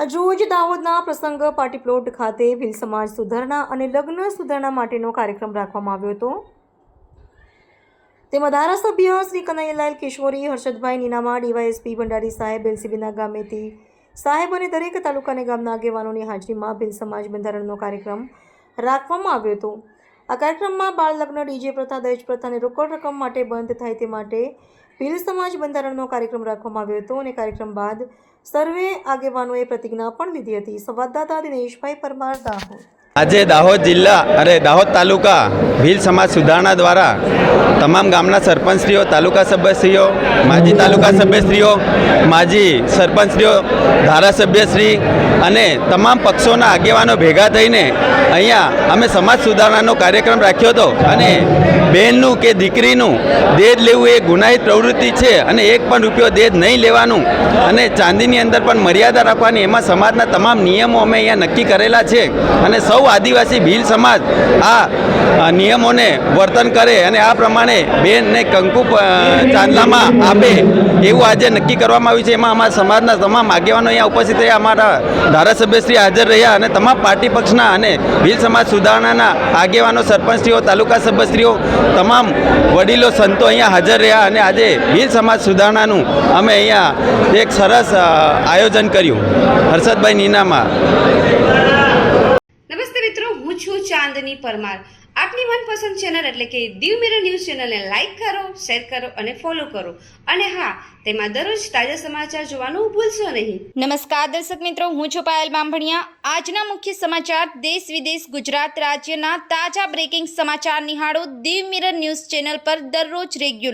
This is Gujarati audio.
આજરોજ દાહોદના પ્રસંગ પાર્ટી પ્લોટ ખાતે ભીલ સમાજ સુધારણા અને લગ્ન સુધારણા માટેનો કાર્યક્રમ રાખવામાં આવ્યો હતો। તેમાં ધારાસભ્ય શ્રી કનૈયાલાલ કિશોરી, હર્ષદભાઈ નીનામા, ડીવાયએસપી ભંડારી સાહેબ, એલસીબીના ગામેતી સાહેબ અને દરેક તાલુકા અને ગામના આગેવાનોની હાજરીમાં ભીલ સમાજ બંધારણનો કાર્યક્રમ રાખવામાં આવ્યો હતો। આ કાર્યક્રમમાં બાળ લગ્ન, ડીજે પ્રથા, દહેજ પ્રથા અને રોકડ રકમ માટે બંધ થાય તે માટે ભીલ સમાજ બંધારણનો કાર્યક્રમ રાખવામાં આવ્યો હતો અને કાર્યક્રમ બાદ સર્વે આગેવાનોએ પ્રતિજ્ઞા પણ લીધી હતી। સંવાદદાતા દિનેશભાઈ પરમાર, દાહોદ। આજે દાહોદ જિલ્લા દાહોદ તાલુકા ભીલ સમાજ સુધારણા દ્વારા તમામ ગામના સરપંચશ્રીઓ, તાલુકા સભ્યશ્રીઓ, માજી તાલુકા સભ્યશ્રીઓ, માજી સરપંચશ્રીઓ, ધારાસભ્યશ્રી અને તમામ પક્ષોના આગેવાનો ભેગા થઈને અહીંયા અમે સમાજ સુધારણાનો કાર્યક્રમ રાખ્યો હતો। અને બહેનનું કે દીકરીનું દહેજ લેવું એ ગુનાહિત પ્રવૃત્તિ છે અને એક પણ રૂપિયો દહેજ નહીં લેવાનું અને ચાંદીની અંદર પણ મર્યાદા રાખવાની, એમાં સમાજના તમામ નિયમો અમે અહીંયા નક્કી કરેલા છે અને સૌ આદિવાસી ભીલ સમાજ આ નિયમોને વર્તન કરે અને આ પ્રમાણે બેનને કંકુ ચાંદલામાં આપે એવું આજે નક્કી કરવામાં આવ્યું છે। એમાં અમારા સમાજના તમામ આગેવાનો અહીંયા ઉપસ્થિત રહ્યા, અમારા ધારાસભ્યશ્રી હાજર રહ્યા અને તમામ પાર્ટી પક્ષના અને ભીલ સમાજ સુધારણાના આગેવાનો, સરપંચશ્રીઓ, તાલુકા સભ્યશ્રીઓ, તમામ વડીલો, સંતો અહીંયા હાજર રહ્યા અને આજે ભીલ સમાજ સુધારણાનું અમે અહીંયા એક સરસ આયોજન કર્યું। હર્ષદભાઈ નીનામા। નમસ્તે મિત્રો, હું છું ચાંદની પરમાર। આપની મનપસંદ ચેનલ એટલે કે દીવ મિરર ન્યૂઝ ચેનલને લાઈક કરો, શેર કરો અને ફોલો કરો અને હા, તેમાં દરરોજ તાજા સમાચાર જોવાનું ભૂલશો નહીં। નમસ્કાર દર્શક મિત્રો, હું છું પાયલ બામભણિયા। આજના મુખ્ય સમાચાર, દેશ વિદેશ, ગુજરાત રાજ્યના તાજા બ્રેકિંગ સમાચાર નિહાળો દીવ મિરર ન્યૂઝ ચેનલ પર દરરોજ રેગ્યુલર।